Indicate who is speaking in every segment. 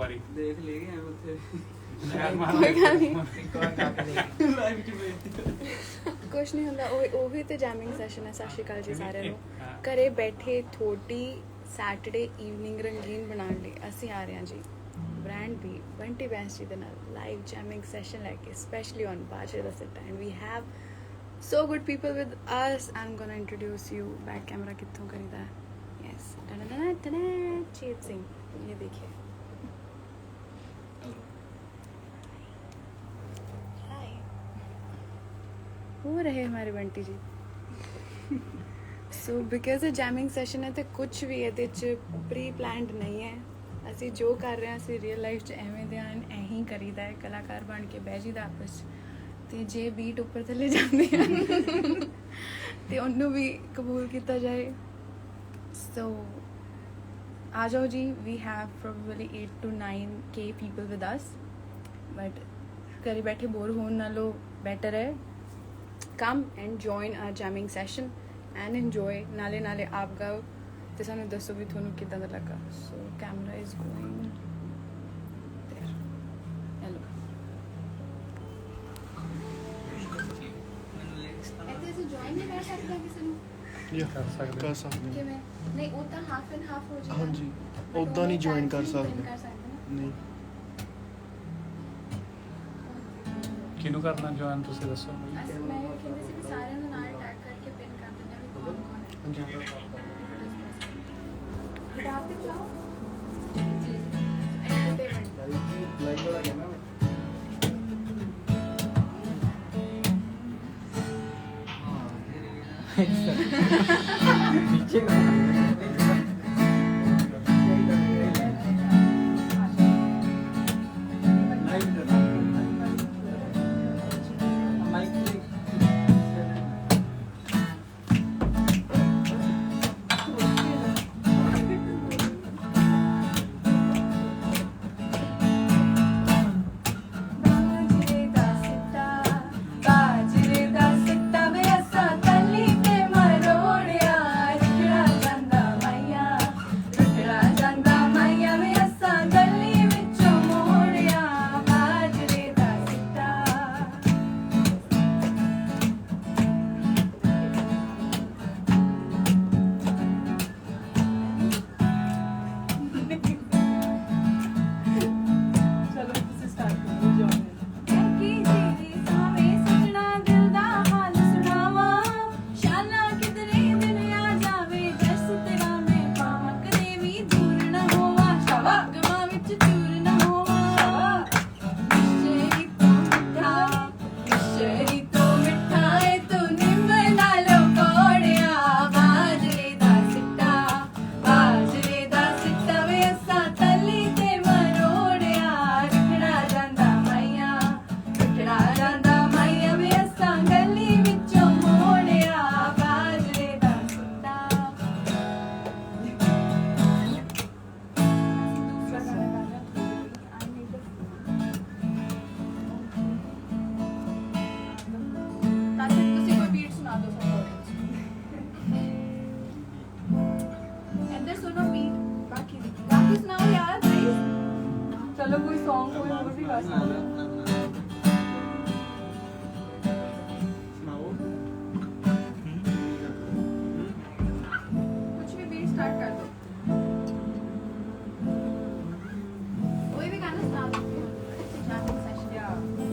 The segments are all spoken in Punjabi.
Speaker 1: ਵਾਰੀ
Speaker 2: ਦੇਖ ਲੈ ਗਏ ਉੱਥੇ
Speaker 3: ਕੋਈ ਗੱਲ ਨਹੀਂ ਕੁਛ ਨਹੀਂ ਹੁੰਦਾ ਉਹ ਵੀ ਤੇ ਜੈਮਿੰਗ ਸੈਸ਼ਨ ਹੈ। ਸਤਿ ਸ਼੍ਰੀ ਅਕਾਲ ਜੀ ਸਾਰਿਆਂ ਨੂੰ। ਘਰੇ ਬੈਠੇ ਥੋੜੀ ਸੈਟਰਡੇ ਈਵਨਿੰਗ ਰੰਗੀਨ ਬਣਾਉਣ ਲਈ ਅਸੀਂ ਆ ਰਹੇ ਹਾਂ ਜੀ ਬ੍ਰਾਂਡ ਵੀ ਬੰਟੀ ਬੈਂਸ ਜੀ ਦੇ ਨਾਲ ਲਾਈਵ ਜੈਮਿੰਗ ਸੈਸ਼ਨ ਲੈ ਕੇ ਸਪੈਸ਼ਲੀ ਔਨ ਬਾਜਰੇ ਦਾ ਸਿੱਟਾ and we have so good people with us. I'm gonna introduce you. back camera कित्थों करीदा है? yes चेत सिंह, ये देखिए हाय हो रहे हमारे बंटी जी। so because ਇਹ ਜੈਮਿੰਗ ਸੈਸ਼ਨ ਹੈ ਤੇ ਕੁਝ ਵੀ ਇਹਦੇ ਚ ਪ੍ਰੀ ਪਲਾਨਡ ਨਹੀਂ ਹੈ। ਅਸੀਂ ਜੋ ਕਰ ਰਹੇ ਹਾਂ ਅਸੀਂ ਰੀਅਲ ਲਾਈਫ 'ਚ ਐਵੇਂ ਦੇ ਐਂ ਕਰੀਦਾ ਹੈ, ਕਲਾਕਾਰ ਬਣ ਕੇ ਬਹਿ ਜੀਦਾ ਆਪਸ 'ਚ ਤੇ ਜੇ ਬੀਟ ਉੱਪਰ ਥੱਲੇ ਜਾਂਦੇ ਹਨ ਤੇ ਉਹਨੂੰ ਵੀ ਕਬੂਲ ਕੀਤਾ ਜਾਏ। ਸੋ ਆ ਜਾਓ ਜੀ। We have probably 8 to 9K people with us but ਘਰੇ ਬੈਠੇ ਬੋਰ ਹੋਣ ਨਾਲੋਂ ਬੈਟਰ ਹੈ come and join our jamming session and enjoy. ਨਾਲੇ ਆਪ ਗਾਓ ਤੇ ਸਾਨੂੰ ਦੱਸੋ ਵੀ ਤੁਹਾਨੂੰ ਕਿੱਦਾਂ ਦਾ ਲੱਗਾ। So camera is going there. Hello join ਨਹੀਂ ਕਰ ਸਕਦਾ ਕਿਸੇ ਨੂੰ?
Speaker 4: ਕਰ ਸਕਦੇ
Speaker 3: ਕਿਵੇਂ? ਨਹੀਂ ਉਹ ਤਾਂ ਹਾਫ ਐਂਡ ਹਾਫ ਹੋ ਜਾਏਗਾ।
Speaker 4: ਹਾਂਜੀ ਉਦਾਂ ਨਹੀਂ ਜੁਆਇਨ ਕਰ ਸਕਦੇ ਨਹੀਂ।
Speaker 1: ਕਿਹਨੂੰ ਕਰਨਾ ਜੁਆਇਨ ਤੁਸੀਂ ਦੱਸੋ।
Speaker 3: ਮੈਂ ਕਹਿੰਦੀ ਸੀ ਕਿ ਸਾਰਿਆਂ ਨੂੰ ਨਾਲ ਟੈਗ ਕਰਕੇ ਪਿਨ ਕਰ ਦਿੰਦੇ ਵੀ ਕੌਣ ਕੌਣ ਹੈ।
Speaker 4: ਹਾਂਜੀ
Speaker 3: ਰਾਤ ਤੱਕ ਲਾਓ ਜੀ ਐਂਟਰਟੇਨਮੈਂਟ
Speaker 4: ਲਾਈਕ ਵਾਲਾ ਕਹਿਣਾ
Speaker 2: पीछे
Speaker 3: चलो कोई सॉन्ग कोई और भी गा सकते हो। कुछ भी बीट स्टार्ट कर दो। कोई भी गाना सुना दो। जैमिंग सेशन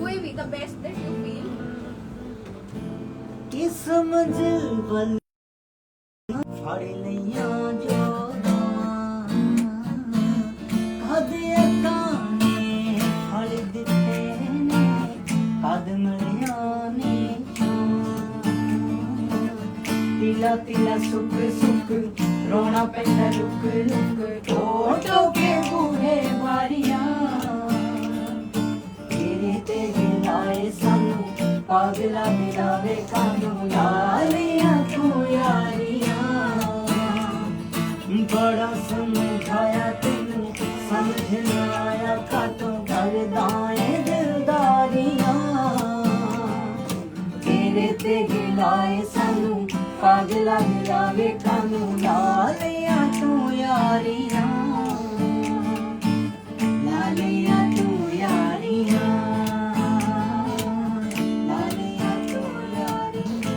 Speaker 3: कोई भी the best that you feel.
Speaker 5: कि समझ बल फड़ लिया जो तिला तिला सुख सुख रोना पैंदा लुक लुक ओटो के बूहे बारियां तेरे तेरे लाए सानू पागला दिलावे कानू लालियां तू यारियां बड़ा समझाया तेनू समझ न आया कातों करदाए दिलदारियां तेरे ते गिलाए सानू पागला दिलावे कानू लालियां तू यारियां ला ਲਾਲੀਆਂ ਤੂੰ ਯਾਰੀਆਂ ਲਾਲੀਆਂ ਤੂੰ ਯਾਰੀਆਂ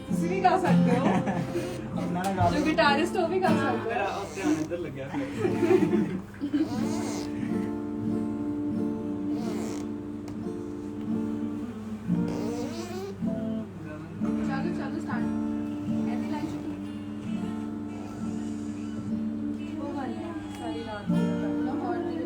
Speaker 3: ਤੁਸੀਂ ਵੀ ਗਾ ਸਕਦੇ ਹੋ
Speaker 4: अपना ना गा
Speaker 3: ਜੋ ਗਿਟਾਰਿਸਟ ਉਹ ਵੀ ਗਾ ਸਕਦੇ ਹੋ
Speaker 4: ध्यान इधर लग गया
Speaker 3: ਚਲੋ ਚਲੋ ਸਟਾਰਟ ਐਦੀ ਲਾਈਨ ਸ਼ੁਰੂ ਉਹ ਵਾਲੀ ਸਾਰੀ ਰਾਤ ਨਾ ਹੋਰ ਨਹੀਂ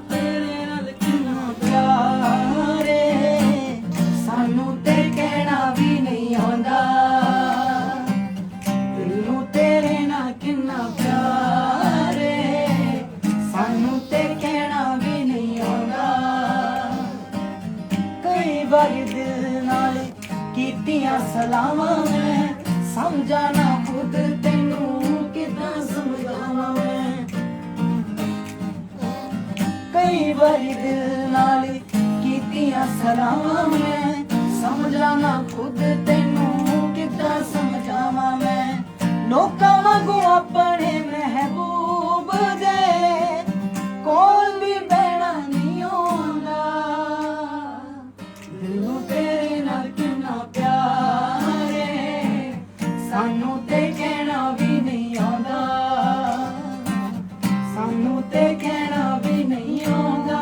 Speaker 5: ਤੇਰੇ ਨਾਲ ਕਿੰਨਾ ਪਿਆਰ ਏ ਸਾਨੂੰ ਤੇ ਕਹਿਣਾ ਵੀ ਨਹੀਂ ਆਉਂਦਾ ਤੈਨੂੰ ਤੇਰੇ ਨਾਲ ਕਿੰਨਾ ਪਿਆਰ ਏ ਸਾਨੂੰ ਤੇ ਕਹਿਣਾ ਵੀ ਨਹੀਂ ਆਉਂਦਾ ਕਈ ਵਾਰੀ ਦਿਲ ਨਾਲ ਕੀਤੀਆਂ ਸਲਾਮਾਂ ਮੈਂ ਸਮਝਾ ਨਾ ਖੁਦ ਤੈਨੂੰ ਕਿਦਾਂ ਸਮਝਾਵਾਂ ਮੈਂ ਕਈ ਵਾਰੀ ਦਿਲ ਨਾਲ ਕੀਤੀਆਂ ਸਲਾਮਾਂ ਮੈਂ ਸਮਝਾ ਨਾ ਖੁਦ ਤੈਨੂੰ ਕਿਦਾਂ ਸਮਝਾਵਾਂ ਮੈਂ ਲੋਕਾਂ ਵਾਂਗੂ ਆਪਣੇ ਮਹਿਬੂਬ ਦੇ ਕੋਲ ਵੀ ਬਹਿਣਾ ਨਹੀਂ ਆਉਂਦਾ ਦਿਲ ਨੂੰ ਤੇਰੇ ਨਾਲ ਕਿੰਨਾ ਪਿਆਰ ਏ ਸਾਨੂੰ ਤੇ ਕਹਿਣਾ ਵੀ ਨਹੀਂ ਆਉਂਦਾ ਸਾਨੂੰ ਤੇ ਕਹਿਣਾ ਵੀ ਨਹੀਂ ਆਉਂਦਾ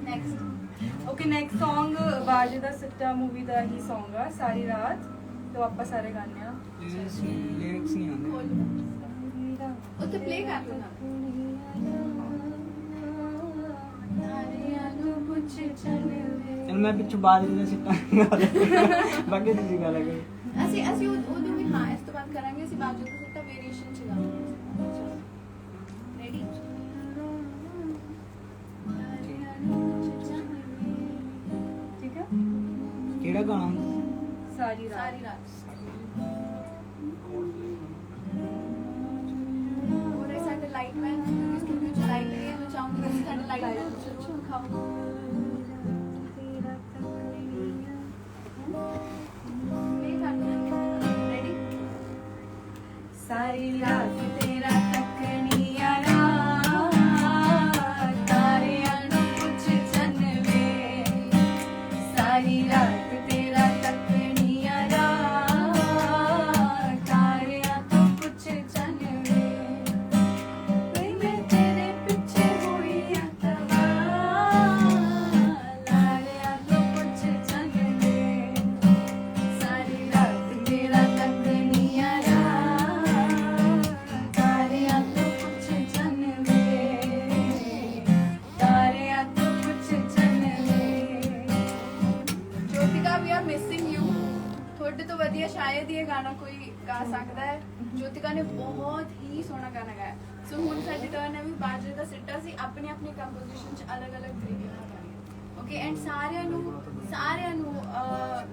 Speaker 2: नेक्स्ट ओके नेक्स्ट सॉन्ग बाजे दा सिट्टा मूवी ਦਾ ਹੀ ਸੌਂਗ ਆ ਸਾਰੀ ਰਾਤ ਤੋਂ ਆਪਾਂ ਸਾਰੇ ਗਾਣੇ ਆ
Speaker 4: लिरिक्स नहीं आते
Speaker 3: ਉੱਥੇ ਪਲੇ ਕਰ ਦੋ ਨਾ ਤਾਰਿਆਂ ਨੂੰ ਪੁੱਛ ਚੱਲੇ
Speaker 5: ਚਲ ਮੈਂ ਪਿੱਛੋਂ ਬਾਅਦ ਵਿੱਚ ਸਿੱਟਾਂ ਬਾਕੀ ਤੁਸੀਂ ਗੱਲ ਕਰੋ
Speaker 3: ਅਸੀਂ ਉਦੋਂ ਵੀ ਹਾਂ ਇਸ ਤੋਂ ਬਾਅਦ ਕਰਾਂਗੇ ਅਸੀਂ ਬਾਜੂ ਤੋਂ ਸਿੱਟਾ ਵੇਰੀਏਸ਼ਨ ਚ ਗਾਵਾਂਗੇ ਰੈਡੀ
Speaker 2: ਠੀਕ ਹੈ
Speaker 5: ਕਿਹੜਾ ਗਾਣਾ
Speaker 2: ਸਾਰੀ ਰਾਤ
Speaker 3: ਸਾਰੀ ਰਾਤ ਉਹਰੇ ਸਾਡੇ ਲਾਈਟ ਮੈਨ ਸਟੂਡੀਓ ਚ ਲਾਈਟ ਹੈ ਮੈਂ ਚਾਹੂੰਗੀ ਕਿ ਸਾਡੇ ਲਾਈਟ ਮੈਨ ਜ਼ਰੂਰ ਦਿਖਾਓ
Speaker 2: ਸਾਰੀ ਰਾਤ ਤੇਰਾ ਤੱਕਣੀਆਂ ਰਾਤ ਤਾਰਿਆਂ ਨੂੰ ਪੁੱਛ ਜਨਵੇ ਸਾਰੀ ਰਾਤ ਤੇਰਾ ਤੱਕਣੀਆਂ ਰਾਤ ਤਾਰਿਆਂ ਤੋਂ ਪੁੱਛ ਜਨਵੇ ਵੇ ਮੈਂ ਤੇਰੇ ਪਿੱਛੇ ਹੋਈ ਆ ਤਵਾ ਲਾਰਿਆਂ ਤੋਂ ਪੁੱਛ ਜਨਵੇ ਸਾਰੀ ਰਾਤ ਤੇਰਾ ਤੱਕਣੀਆਂ ਤਾਰਿਆਂ ਤੋਂ ਪੁੱਛ ਜਨਵੇ ਤਾਰਿਆਂ ਤੋਂ ਪੁੱਛ ਜਨਵੇ
Speaker 3: ਜੋਤਿਕਾ ਵੀ ਆਰ ਮਿਸਿੰਗ ਯੂ ਤੁਹਾਡੇ ਤੋਂ ਵਧੀਆ ਸ਼ਾਇਦ ਹੀ ਇਹ ਗਾਣਾ ਕੋਈ ਗਾ ਸਕਦਾ ਹੈ ਜੋਤਿਕਾ ਨੇ ਬਹੁਤ ਹੀ ਸੋਹਣਾ ਗਾਣਾ ਗਾਇਆ ਸੋ ਹੁਣ ਸਾਡੀ ਟਰਨ ਹੈ ਵੀ ਬਾਜਰੇ ਦਾ ਸਿੱਟਾ ਸੀ ਆਪਣੀ ਆਪਣੀ ਕੰਪੋਜੀਸ਼ਨ ਚ ਅਲੱਗ-ਅਲੱਗ ਤਰੀਕੇ ਨਾਲ ਗਾਣੀ ਓਕੇ ਐਂਡ ਸਾਰਿਆਂ ਨੂੰ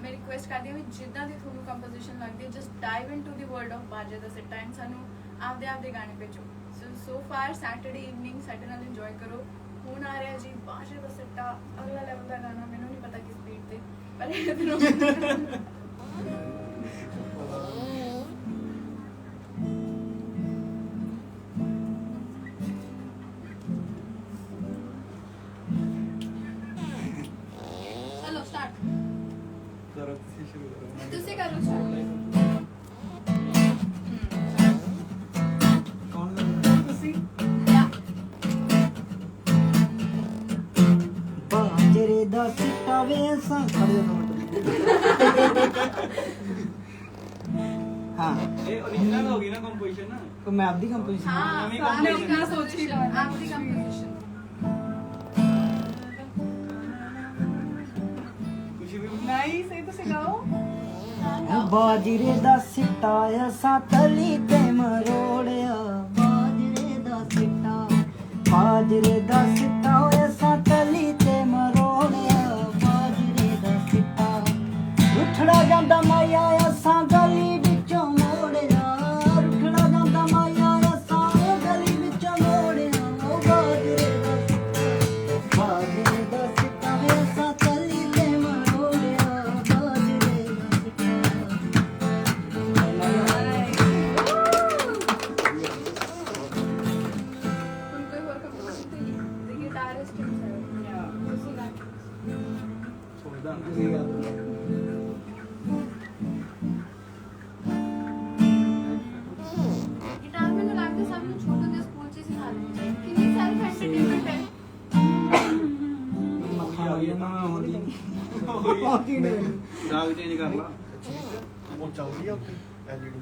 Speaker 3: ਮੈਂ ਰਿਕੁਐਸਟ ਕਰਦੀ ਹਾਂ ਵੀ ਜਿੱਦਾਂ ਦੀ ਤੁਹਾਨੂੰ ਕੰਪੋਜੀਸ਼ਨ ਲੱਗਦੀ ਹੈ just dive into the world of ਬਾਜਰੇ ਦਾ ਸਿੱਟਾ ਐਂਡ ਸਾਨੂੰ ਆਪਦੇ ਗਾਣੇ ਭੇਜੋ ਸੋ ਫਾਰ ਸੈਟਰਡੇ ਈਵਨਿੰਗ ਸਾਡੇ ਨਾਲ ਇੰਜੋਏ ਕਰੋ ਹੁਣ ਆ ਰਿਹਾ ਜੀ ਬਾਜਰੇ ਦਾ ਸਿੱਟਾ ਅਗਲਾ ਲੈਵਲ ਦਾ ਗਾਣਾ ਮੈਨੂੰ ਨਹੀਂ ਪਤਾ ਕਿਸ ਸਪੀਡ ਤੇ ਪਰ ਇਹ ਚਲੋ ਸਟਾਰਟ
Speaker 4: जरा से शुरू करो
Speaker 3: ਤੁਸੀਂ ਕਰੋ ਸਟਾਰਟ
Speaker 5: ਕੌਣ ਗਾਣਾ
Speaker 3: ਤੁਸੀਂ
Speaker 5: ਬਾਜਰੇ ਦਾ ਸਿੱਟਾ ਵੇ ਸਾਂ ਖੜੇ ਹੋ हाँ
Speaker 4: ये ओरिजिनल होगी ना कंपोजिशन ना
Speaker 5: तो मैं आपकी कंपोजिशन
Speaker 3: ਹਾਂ
Speaker 4: ਨਵੀਂ
Speaker 3: ਆਪਣੀ
Speaker 4: composition।
Speaker 3: ਸੋਚੀ ਆਪਣੀ ਕੰਪੋਜੀਸ਼ਨ
Speaker 4: खुशी भी
Speaker 2: ਨਹੀਂ ਸਹੀ ਤੁਸੀਂ ਗਾਓ
Speaker 5: ਬਾਜਰੇ ਦਾ ਸਿੱਟਾ ਅਸਾਂ ਤਲੀ ਤੇ ਮਰੋੜਿਆ ਬਾਜਰੇ ਦਾ ਸਿੱਟਾ ਅਸਾਂ ਤਲੀ ਤੇ ਮਰੋੜਿਆ ਬਾਜਰੇ ਦਾ ਸਿੱਟਾ ਉੱਠੜਾ ਜਾਂਦਾ ਮਾਇਆ ਅਸਾਂ ਗਲੀ ਵਿੱਚੋਂ ਮੋੜਿਆ ਉੱਠੜਾ ਜਾਂਦਾ ਮਾਇਆ
Speaker 4: ਦਾਗ ਚੇਂਜ ਕਰ ਲਾ
Speaker 6: ਉਹ ਚੱਲਦੀ ਆ ਉੱਤੇ ਐਲਈਡੀ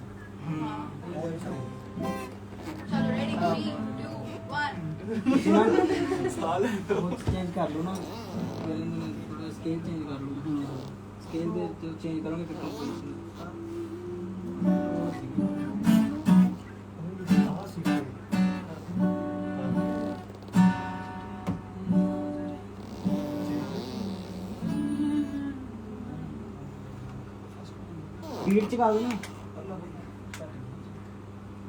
Speaker 2: ਚਲੋ ਰੈਡੀ 3 2 1
Speaker 4: ਸਾਲ
Speaker 5: ਚੇਂਜ ਕਰ ਲਓ ਨਾ ਥੋੜਾ ਸਕੇਲ ਚੇਂਜ ਕਰ ਲਓ ਸਕੇਲ ਦੇ ਚੇਂਜ ਕਰੋਗੇ ਫਿਰ ਕੰਪੋਜੀਸ਼ਨ बीट चगा दो ना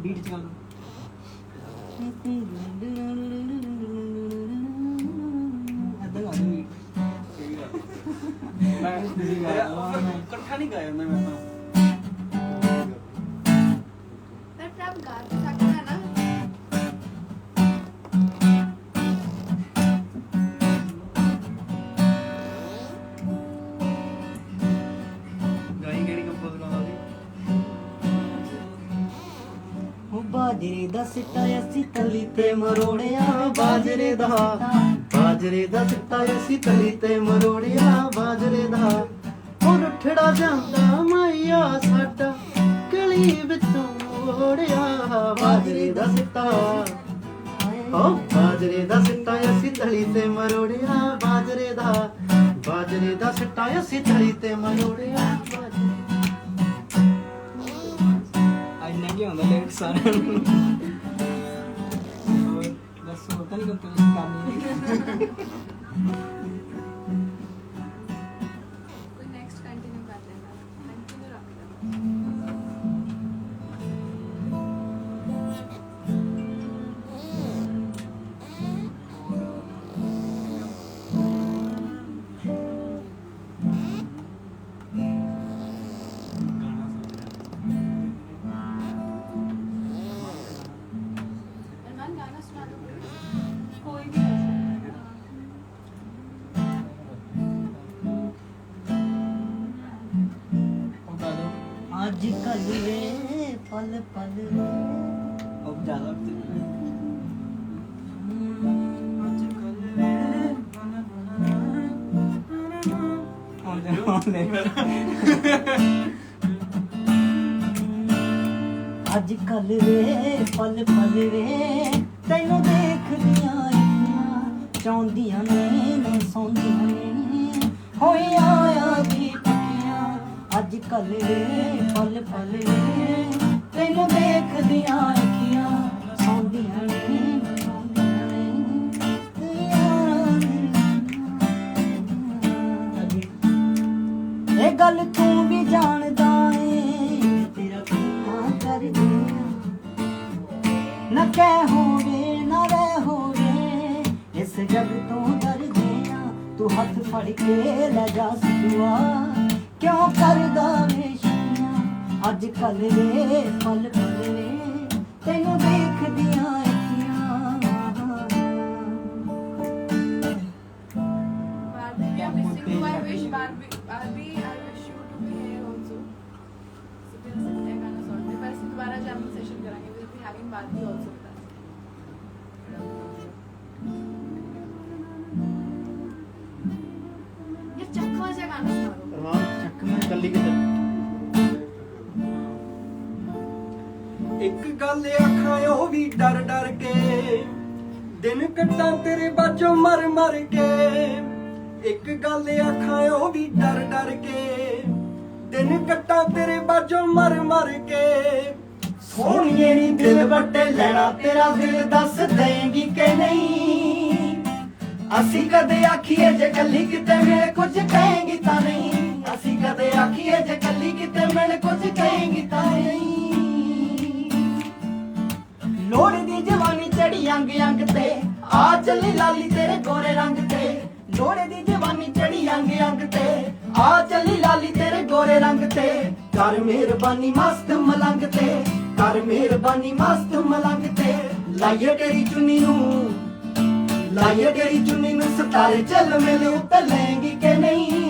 Speaker 5: बीट चगा दो ऐसा गा दो बीट
Speaker 4: ਮੈਂ ਇਕੱਠਾ ਨਹੀਂ ਗਾਇਆ ਮੈਂ ਤਾਂ
Speaker 2: ਪਰ ਪ੍ਰਭ ਗਾ ਤਾਂ ਸਕਦਾ ਨਾ
Speaker 4: ਗਾਈ ਕਿਹੜੀ ਕੰਪੋਜ਼ ਕਰਾਉਂਦਾ ਸੀ
Speaker 5: ਉਹ ਬਾਜਰੇ ਦਾ ਸਿੱਟਾ ਅਸੀਂ ਤਲੀ ਤੇ ਮਰੋੜਿਆ ਬਾਜਰੇ ਦਾ ਸਿੱਟਾ ਅਸੀਂ ਤਲੀ ਤੇ ਮਰੋੜਿਆ ਬਾਜਰੇ ਦਾ ਉਹ ਰੁੱਠੜਾ ਜਾਂਦਾ ਮਾਇਆ ਸਾਡਾ ਗਲੀ ਵਿੱਚੋਂ ਮੋੜਿਆ ਬਾਜਰੇ ਦਾ ਸਿੱਟਾ ਅਸੀਂ ਤਲੀ ਤੇ ਮਰੋੜਿਆ ਬਾਜਰੇ ਦਾ ਸਿੱਟਾ ਅਸੀਂ ਤਲੀ ਤੇ ਮਰੋੜਿਆ ਇੰਨਾ ਕੀ ਹੁੰਦਾ ਲੇਟ ਸਾਰਿਆਂ ਨੂੰ ਹੋਰ ਦੱਸੋ ਤਾਂ ਨਹੀਂ ਕੰਪੋਜ਼ਿਸ਼ਨ ਕਰਨੀ
Speaker 3: ਕੋਈ ਨੈਕਸਟ ਕੰਟੀਨਿਊ ਕਰ ਲੈਣਾ ਕੰਟੀਨਿਊ ਰੱਖ ਲੈਣਾ अरमान गाना सुना दो कोई भी
Speaker 4: ਉਹ ਗਾ ਦੋ
Speaker 5: ਅੱਜ ਕੱਲ ਵੇ ਪਲ ਪਲ ਵੇ
Speaker 4: ਉਹ ਜ਼ਿਆਦਾ
Speaker 5: ਅੱਜ ਕੱਲ ਵੇ ਪਲ ਪਲ ਵੇ ਤੈਨੂੰ ਦੇਖਦੀਆਂ ਅੱਖੀਆਂ ਚਾਹੁੰਦੀਆਂ ਨੇ ਨਾ ਸੌਂਦੀਆਂ ਨੇ ਹੋਇਆ ਆ ਦੀ ਪੱਕੀਆਂ ਅੱਜ ਕੱਲ ਵੇ ਪਲ ਪਲ ਵੇ ਤੈਨੂੰ ਦੇਖਦੀਆਂ ਅੱਖੀਆਂ ਸੌਂਦੀਆਂ ਨੇ ਨਾ ਸੌਂਦੀਆਂ ਨੇ ਇਹ ਗੱਲ ਤੂੰ ਵੀ ਜਾਣਦਾ ਏ ਤੇਰਾ ਕਿੰਨਾ ਕਰਦੇ ਨਾ ਕਹਿ ਹੋਵੇ ਨਾ ਰਹਿ ਹੋਵੇ ਇਸ ਜਗ ਤੋਂ ਡਰਦੇ ਆ ਤੂੰ ਹੱਥ ਫੜ ਕੇ ਲੈ ਜਾ ਸਿੱਧੂਆ ਕਿਉਂ ਕਰਦਾ ਵੇ ਸ਼ਕੀਆਂ ਅੱਜ ਕੱਲ ਵੇ ਪਲ ਪਲ ਵੇ ਤੈਨੂੰ ਦੇਖਦੀਆਂ ਅੱਖੀਆਂ
Speaker 3: Barbie, we are missing you. I wish Barbie, I wish you to be here also. So फिर सकते हैं गाना सॉन्ग में, पर ऐसे दोबारा जैमिंग सेशन कराएंगे. We'll be having Barbie also with us. यार चक्का से गाना सुना दो.
Speaker 6: ਰਮਾਨ ਚੱਕ ਮੈਂ ਕੱਲੀ ਕਿਤੇ
Speaker 7: ਇੱਕ ਗੱਲ ਆਖਾਂ ਉਹ ਵੀ ਡਰ ਡਰ ਕੇ ਦਿਨ ਕੱਟਾਂ ਤੇਰੇ ਬਾਝੋਂ ਮਰ ਮਰ ਕੇ ਇੱਕ ਗੱਲ ਆਖਾਂ ਉਹ ਵੀ ਡਰ ਡਰ ਕੇ ਦਿਨ ਕੱਟਾਂ ਤੇਰੇ ਬਾਝੋਂ ਮਰ ਮਰ ਕੇ ਸੋਹਣੀਏ ਨੀ ਦਿਲ ਵੱਟੇ ਲੈਣਾ ਤੇਰਾ ਦਿਲ ਦੱਸ ਦੇਂਗੀ ਕਿ ਨਹੀਂ ਅਸੀਂ ਕਦੇ ਆਖੀਏ ਜੇ ਕੱਲੀ ਕਿਤੇ ਮਿਲ ਕੁਝ ਕਹੇਂਗੀ ਤਾਂ ਨਹੀਂ ਅਸੀਂ ਕਦੇ ਆਖੀਏ ਜੇ ਕੱਲੀ ਕਿਤੇ ਮਿਲ ਕੁਝ ਕਹੇਂਗੀ ਤਾਂ ਨਹੀਂ ਲੋੜ ਦੀ ਜਵਾਨੀ ਚੜੀ ਅੰਗ ਅੰਗ ਤੇ ਆ ਚੱਲੀ ਲਾਲੀ ਤੇਰੇ ਗੋਰੇ ਰੰਗ ਤੇ ਲੋੜ ਦੀ ਜਵਾਨੀ ਚੜੀ ਅੰਗ ਅੰਗ ਤੇ ਆ ਚੱਲੀ ਲਾਲੀ ਤੇਰੇ ਗੋਰੇ ਰੰਗ ਤੇ ਕਰ ਮਿਹਰਬਾਨੀ ਮਸਤ ਮਲੰਗ ਤੇ ਕਰ ਮਿਹਰਬਾਨੀ ਮਸਤ ਮਲੰਗ ਤੇ ਲਾਈਏ ਤੇਰੀ ਚੁੰਨੀ ਨੂੰ ਸਤਾਰੇ ਚੱਲ ਮਿਲੇ ਉੱਤੇ ਲੈਂਗੀ ਕਿ ਨਹੀਂ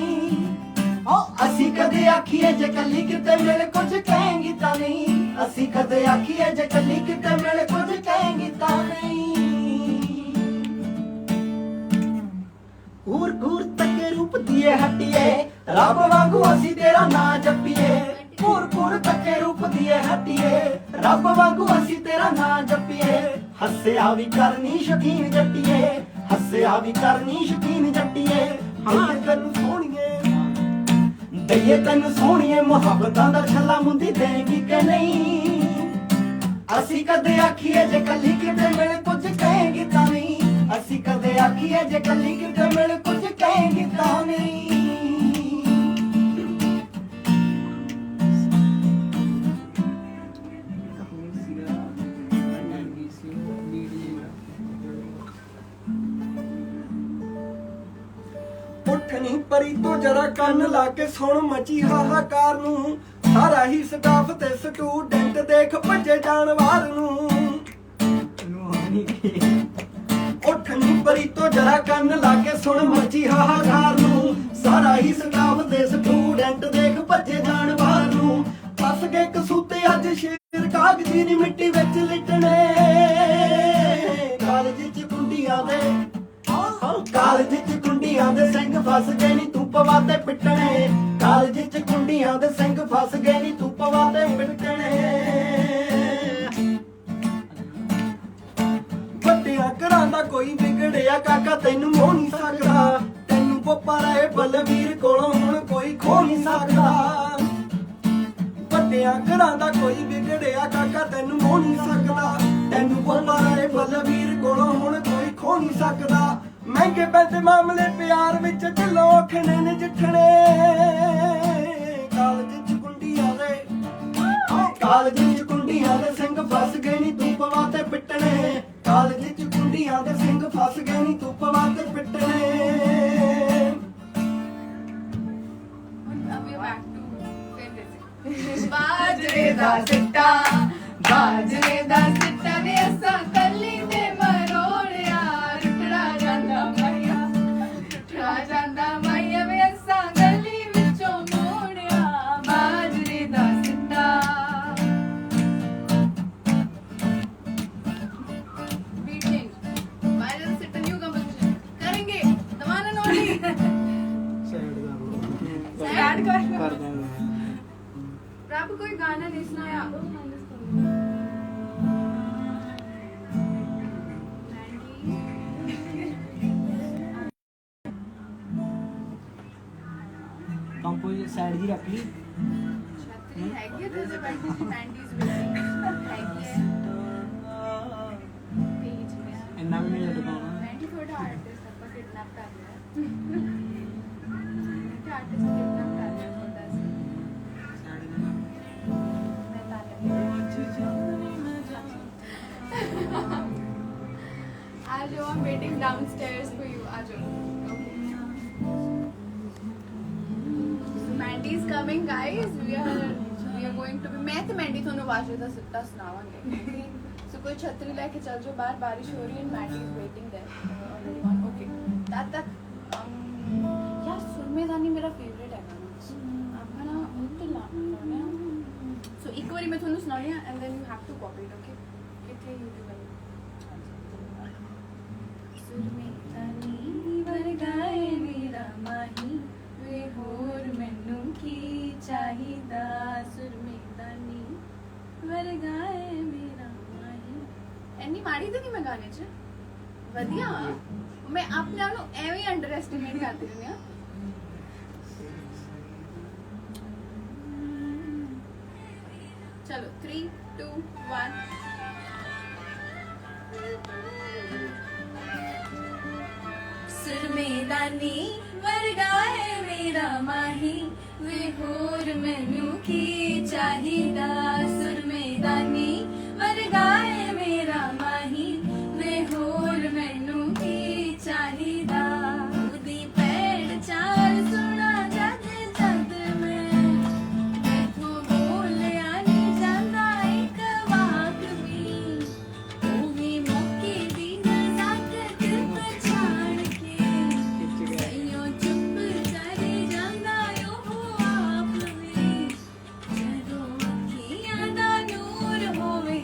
Speaker 7: ਓ ਅਸੀਂ ਕਦੇ ਆਖੀਏ ਜੇ ਕੱਲੀ ਕਿਤੇ ਮਿਲ ਕੁਝ ਕਹੇਂਗੀ ਤਾਂ ਨਹੀਂ ਅਸੀਂ ਕਦੇ ਆਖੀਏ ਜੇ ਕੱਲੀ ਕਿਤੇ ਮਿਲ ਕੁਝ ਕਹੇਂਗੀ ਤਾਂ ਨਹੀਂ ਘੂਰ ਘੂਰ ਤੱਕ ਰੂਪ ਦੀਏ ਹਟੀਏ ਰੱਬ ਵਾਂਗੂ ਅਸੀਂ ਤੇਰਾ ਨਾਂ ਜਪੀਏ ਪੂਰ ਪੂਰ ਤੱਕੇ ਰੂਪ ਦੀਏ ਹੱਟੀਏ ਰੱਬ ਵਾਂਗੂ ਅਸੀਂ ਤੇਰਾ ਨਾਂ ਜਪੀਏ ਹੱਸਿਆ ਵੀ ਕਰਨੀ ਸ਼ਕੀਨ ਜੱਟੀਏ ਹੱਸਿਆ ਵੀ ਕਰਨੀ ਸ਼ਕੀਨ ਜੱਟੀਏ ਹਾਂ ਤੈਨੂੰ ਸੋਹਣੀਏ ਦਈਏ ਤੈਨੂੰ ਸੋਹਣੀਏ ਮੁਹੱਬਤਾਂ ਦਾ ਛੱਲਾ ਮੁੰਦੀ ਦੇਂਗੀ ਕਿ ਨਹੀਂ ਅਸੀਂ ਕਦੇ ਆਖੀਏ ਜੇ ਕੱਲੀ ਕਿਤੇ ਮਿਲ ਕੁਝ ਕਹੇਂਗੀ ਤਾਂ ਨਹੀਂ ਅਸੀਂ ਕਦੇ ਆਖੀਏ ਜੇ ਕੱਲੀ ਕਿਤੇ ਮਿਲ ਕੁਝ ਕਹੇਂਗੀ ਤਾਂ ਨਹੀਂ ਉੱਠ ਨੀ ਪਰੀ ਤੋਂ ਜਰਾ ਕੰਨ ਲਾ ਕੇ ਸੁਣ ਮਚੀ ਹਾਹਾਕਾਰ ਨੂੰ ਸਾਰਾ ਹੀ ਸਟਾਫ ਤੇ ਸਟੂਡੈਂਟ ਦੇਖ ਭੱਜੇ ਜਾਣ ਵਾਰ ਨੂੰ ਉੱਠ ਨੀ ਪਰੀ ਤੋਂ ਜਰਾ ਕੰਨ ਲਾ ਕੇ ਸੁਣ ਮਚੀ ਹਾਹਾਕਾਰ ਨੂੰ ਸਾਰਾ ਹੀ ਸਟਾਫ ਤੇ ਸਟੂਡੈਂਟ ਦੇਖ ਭੱਜੇ ਜਾਣ ਵਾਰ ਨੂੰ ਫਸ ਗਏ ਕਸੂਤੇ ਅੱਜ ਸ਼ੇਰ ਕਾਗਜ਼ੀ ਨੀ ਮਿੱਟੀ ਵਿੱਚ ਲਿਟਣੇ ਕਾਲਜ ਚ ਕੁੰਡੀਆਂ ਦੇ ਕਾਲਜ ਚ ਕੁੰਡੀਆਂ ਦੇ ਸਿੰਘ ਫਸ ਗਏ ਨੀ ਤੂੰ ਪਵਾ ਤੇ ਪਿੱਟਣੇ ਕਾਲਜ ਚ ਕੁੰਡੀਆਂ ਦੇ ਸਿੰਘ ਫਸ ਗਏ ਨੀ ਤੂੰ ਪਵਾ ਤੇ ਪਿੱਟਣੇ ਵੱਡਿਆਂ ਘਰਾਂ ਦਾ ਕੋਈ ਵਿਗੜਿਆ ਕਾਕਾ ਤੈਨੂੰ ਮੋਹ ਨਹੀਂ ਸਕਦਾ ਤੈਨੂੰ ਪੋਪਾ ਰਹੇ ਬਲਵੀਰ ਕੋਲੋਂ ਹੁਣ ਕੋਈ ਖੋ ਨਹੀਂ ਸਕਦਾ ਵੱਡਿਆਂ ਘਰਾਂ ਦਾ ਕੋਈ ਵਿਗੜਿਆ ਕਾਕਾ ਤੈਨੂੰ ਮੋਹ ਨਹੀਂ ਸਕਦਾ ਤੈਨੂੰ ਪੋਪਾ ਰਹੇ ਬਲਵੀਰ ਕੋਲੋਂ ਹੁਣ ਕੋਈ ਖੋ ਨਹੀਂ ਸਕਦਾ ਮਹਿੰਗੇ ਪੈਸੇ ਮਾਮਲੇ ਪਿਆਰ ਵਿੱਚ ਢਿੱਲੋਂ ਖਣੇ ਨੇ ਜਿੱਠਣੇ ਕਾਲਜ ਚ ਕੁੰਡੀਆਂ ਦੇ ਸਿੰਘ ਫਸ ਗਏ ਨੀ ਤੂੰ ਪਵਾ ਤੇ ਪਿੱਟਣੇ ਕਾਲਜ ਚ ਕੁੰਡੀਆਂ ਦੇ ਸਿੰਘ ਫਸ ਗਏ ਨੀ ਤੂੰ ਪਵਾ ਤੇ ਪਿੱਟਣੇ
Speaker 3: ਬਾਜਰੇ ਦਾ ਸਿੱਟਾ ਵੇ ਅਸਾਂ ਕੱਲੀ ਤੇ ਮਰੋੜਿਆ ਰੁੱਠੜਾ ਜਾਂਦਾ ਮਾਇਆ ਵੇ ਅਸਾਂ ਗਲੀ ਵਿੱਚੋਂ ਮੋੜਿਆ ਬਾਜਰੇ ਦਾ ਸਿੱਟਾ ਬੀਟਿੰਗ ਬਾਜਰੇ ਦਾ ਸਿੱਟਾ ਨਿਊ ਕੰਪੋਜੀਸ਼ਨ ਕरेंगे दबाना नोड़ी सैड कर रब कोई गाना नहीं सुनाया
Speaker 5: ਕੰਪੋਜ਼ ਸਾਈਡ ਜੀ ਰੱਖ ਲਈ
Speaker 3: छतरी हैगी है तुझे बैठी पैंटीज वेटिंग हैगी है पेज में
Speaker 5: ਇੰਨਾ ਵੀ ਨਹੀਂ ਲਟਕਾਉਣਾ
Speaker 3: पैंटी थोड़ा आर्टिस्ट आपका किडनैप कर लिया क्या आर्टिस्ट किडनैप कर लिया थोड़ा सा मैं आ जाओ I'm waiting downstairs for you आ जाओ Mandy is coming guys we are going to be मैं तो Mandy ਤੁਹਾਨੂੰ ਬਾਜਰੇ ਦਾ ਸਿੱਟਾ ਸੁਣਾਵਾਂਗੇ ਸੋ ਕੋਈ ਛਤਰੀ ਲੈ ਕੇ ਚੱਲ ਜਾਓ ਬਾਹਰ ਬਾਰਿਸ਼ ਹੋ ਰਹੀ ਹੈ Mandy is waiting there already on okay that यार सुरमेदानी मेरा फेवरेट है गाना ਆਪਾਂ ਨਾ ਉਹ ਤੇ ਲਾਉਣਾ ਸੋ ਇੱਕ ਵਾਰੀ ਮੈਂ ਤੁਹਾਨੂੰ ਸੁਣਾਉਣੀ ਆ and then you have to copy it okay ਕਿੱਥੇ YouTube ਵਾਲੀ ਸੁਰਮੇਦਾਨੀ ਵਰਗਾਏ ਮੇਰਾ ਮਾਹੀ ਵੇ ਹੋਰ ਮੈਨੂੰ ਕੀ ਚਾਹੀਦਾ ਸੁਰਮੇਦਾਨੀ ਵਰਗਾਏ ਮੇਰਾ ਮਾਹੀ ਐਨੀ ਮਾੜੀ ਤਾਂ ਨਹੀਂ ਮੈਂ ਗਾਣੇ 'ਚ ਵਧੀਆ ਮੈਂ ਆਪਣੇ ਆਪ ਨੂੰ ਐਵੇਂ ਹੀ ਅੰਡਰ ਐਸਟੀਮੇਟ ਕਰਦੀ ਰਹਿੰਦੀ ਆ ਚਲੋ 3 2 1 ਸੁਰਮੇਦਾਨੀ ਵਰਗਾਏ ਮੇਰਾ ਮਾਹੀ ਵੇ ਹੋਰ ਮੈਨੂੰ ਕੀ ਚਾਹੀਦਾ ਸੁਰਮੇਦਾਨੀ ਵਰਗਾਏ ਮੇਰਾ ਮਾਹੀ ਵੇ ਹੋਰ ਮੈਨੂੰ ਕੀ ਚਾਹੀਦਾ ਉਹਦੀ ਪੈੜ ਚਾਲ ਸੁਣਾ ਜਦ ਜਦ ਮੈਂ ਮੈਥੋਂ ਬੋਲਿਆ ਨਹੀਂ ਜਾਂਦਾ ਇੱਕ ਵਾਕ ਵੀ ਉਹ ਵੀ ਮੌਕੇ ਦੀ ਨਜ਼ਾਕਤ ਪਛਾਣ ਕੇ ਸਈਓ ਚੁੱਪ ਚਲੇ ਜਾਂਦਾ ਉਹ ਆਪ ਵੀ ਜਦੋਂ ਅੱਖੀਆਂ ਦਾ ਨੂਰ ਹੋਵੇ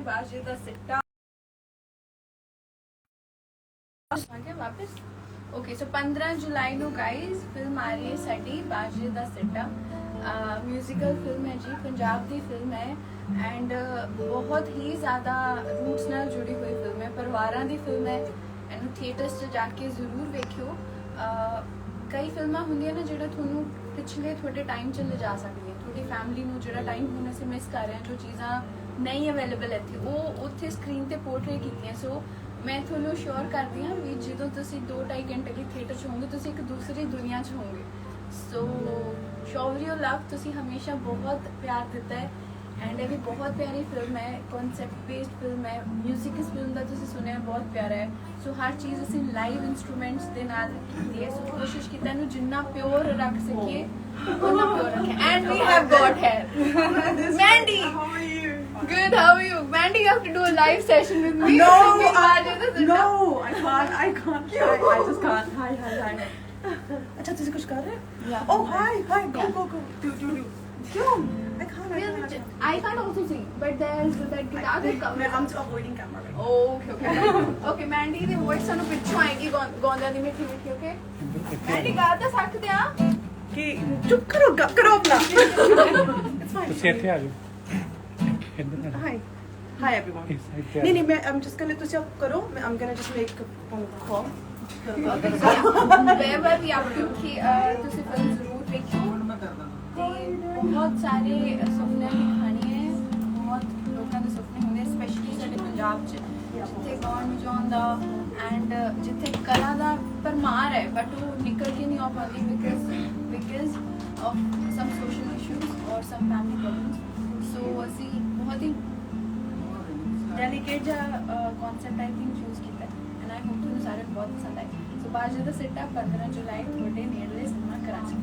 Speaker 3: बाजे दा सिट्टा वापस ओके सो 15 जुलाई ਨੂੰ गाइस ਫਿਲਮ ਆ ਰਹੀ ਹੈ ਸਾਡੀ ਬਾਜੇ ਦਾ ਸਿੱਟਾ म्यूजिकल फिल्म है जी पंजाब ਦੀ ਫਿਲਮ ਹੈ ਐਂਡ ਬਹੁਤ ਹੀ ਜ਼ਿਆਦਾ ਰੂਟਸ ਨਾਲ ਜੁੜੀ ਹੋਈ ਫਿਲਮ ਹੈ ਪਰਿਵਾਰਾਂ ਦੀ ਫਿਲਮ ਹੈ ਇਹਨੂੰ ਥੀਏਟਰਸ 'ਚ ਜਾ ਕੇ ਜ਼ਰੂਰ ਵੇਖਿਓ ਕਈ ਫਿਲਮਾਂ ਹੁੰਦੀਆਂ ਨੇ ਜਿਹੜਾ ਤੁਹਾਨੂੰ ਪਿਛਲੇ ਤੁਹਾਡੇ ਟਾਈਮ 'ਚ ਲਿਜਾ ਸਕਦੀਆਂ ਤੁਹਾਡੀ ਫੈਮਿਲੀ ਨੂੰ ਜਿਹੜਾ ਟਾਈਮ ਹੁਣ ਅਸੀਂ ਮਿਸ ਕਰ ਰਹੇ ਹਾਂ ਜੋ ਚੀਜ਼ਾਂ ਨਹੀਂ ਅਵੇਲੇਬਲ ਇੱਥੇ ਉਹ ਉੱਥੇ ਸਕਰੀਨ ਤੇ ਪੋਰਟਰੇ ਕੀਤੀਆਂ ਸੋ ਮੈਂ ਤੁਹਾਨੂੰ ਸ਼ੋਰ ਕਰਦੀ ਹਾਂ ਵੀ ਜਦੋਂ ਤੁਸੀਂ 2-2.5 ਘੰਟੇ ਲਈ ਥੀਏਟਰ 'ਚ ਹੋਵੋਗੇ ਤੁਸੀਂ ਇੱਕ ਦੂਸਰੀ ਦੁਨੀਆ 'ਚ ਹੋਵੋਗੇ ਸੋ ਸ਼ੋਅ ਯੂ ਲਵ ਤੁਸੀਂ ਹਮੇਸ਼ਾ ਬਹੁਤ ਪਿਆਰ ਦਿੱਤਾ ਹੈ ਐਂਡ ਇਹ ਵੀ ਬਹੁਤ ਪਿਆਰੀ ਫਿਲਮ ਹੈ ਕਨਸੈਪਟ ਬੇਸਡ ਫਿਲਮ ਹੈ ਮਿਊਜ਼ਿਕ ਇਸ ਫਿਲਮ ਦਾ ਤੁਸੀਂ ਸੁਣਿਆ ਬਹੁਤ ਪਿਆਰਾ ਹੈ ਸੋ ਹਰ ਚੀਜ਼ ਅਸੀਂ ਲਾਈਵ ਇਨਸਟਰੂਮੈਂਟਸ ਦੇ ਨਾਲ ਕੀਤੀ ਹੈ ਸੋ ਕੋਸ਼ਿਸ਼ ਕੀਤੀ ਇਹਨੂੰ ਜਿੰਨਾ ਪਿਓਰ ਰੱਖ ਸਕੀਏ ਉਨਾ ਪਿਓਰ ਰੱਖਿਆ and we have got her Mandy Good, how are you? Mandy, you have to do a live session with me.
Speaker 8: No,
Speaker 3: Singing Baje Da Sitta.
Speaker 8: No, I can't. I just can't. Hi. अच्छा तुझे कुछ कर रहे हैं?
Speaker 3: Yeah.
Speaker 8: Oh hi. Go. Do. क्यों? I can't.
Speaker 3: I can't also sing, but there's that guitar that comes.
Speaker 8: I'm avoiding camera.
Speaker 3: Oh, okay. Okay, Mandy the voice ਸਾਨੂੰ ਪਿੱਛੋਂ ਆਏਗੀ ਗਾਉਂਦਿਆਂ ਦੀ ਮਿੱਠੀ okay? Mandy ਗਾ ਤਾਂ ਸਕਦੇ ਆ
Speaker 8: कि चुप करो अपना. It's fine.
Speaker 1: ਤੁਸੀਂ ਇੱਥੇ ਆ ਜਾਓ ਇੱਧਰ
Speaker 8: Hi everyone. नहीं मैं I'm just gonna तुझे करो I'm gonna just make a call.
Speaker 3: wherever we are ਕਿ ਤੁਸੀਂ ਫਿਲਮ ਜ਼ਰੂਰ ਵੇਖਿਓ ਤੇ ਬਹੁਤ ਸਾਰੇ ਸੁਪਨੇ ਦੀ ਕਹਾਣੀ ਹੈ ਬਹੁਤ ਲੋਕਾਂ ਦੇ ਸੁਪਨੇ ਹੁੰਦੇ ਸਪੈਸ਼ਲੀ ਸਾਡੇ ਪੰਜਾਬ 'ਚ ਜਿੱਥੇ ਗਾਉਣ ਵਜਾਉਣ ਦਾ ਐਂਡ ਜਿੱਥੇ ਕਲਾ ਦਾ ਭਰਮਾਰ ਹੈ ਬਟ ਉਹ ਨਿਕਲ ਕੇ ਨਹੀਂ ਆ ਪਾਉਂਦੀ because of some social issues ਔਰ ਸਮ ਫੈਮਿਲੀ ਪ੍ਰੋਬਲਮਸ ਸੋ ਅਸੀਂ ਬਹੁਤ ਹੀ ਡੈਲੀਕੇਟ ਜਿਹਾ ਕਨਸੈਪਟ ਆਈ ਥਿੰਕ ਚੂਜ਼ ਕੀਤਾ ਐਂਡ ਆਈ ਹੋਪ ਤੁਹਾਨੂੰ ਸਾਰਿਆਂ ਨੂੰ ਬਹੁਤ ਪਸੰਦ ਆਏ ਸੋ ਬਾਜੇ ਦਾ ਸਿੱਟਾ 15 ਜੁਲਾਈ ਤੁਹਾਡੇ ਨੇੜਲੇ ਸਿਨੇਮਾ ਕਰਾਚੀ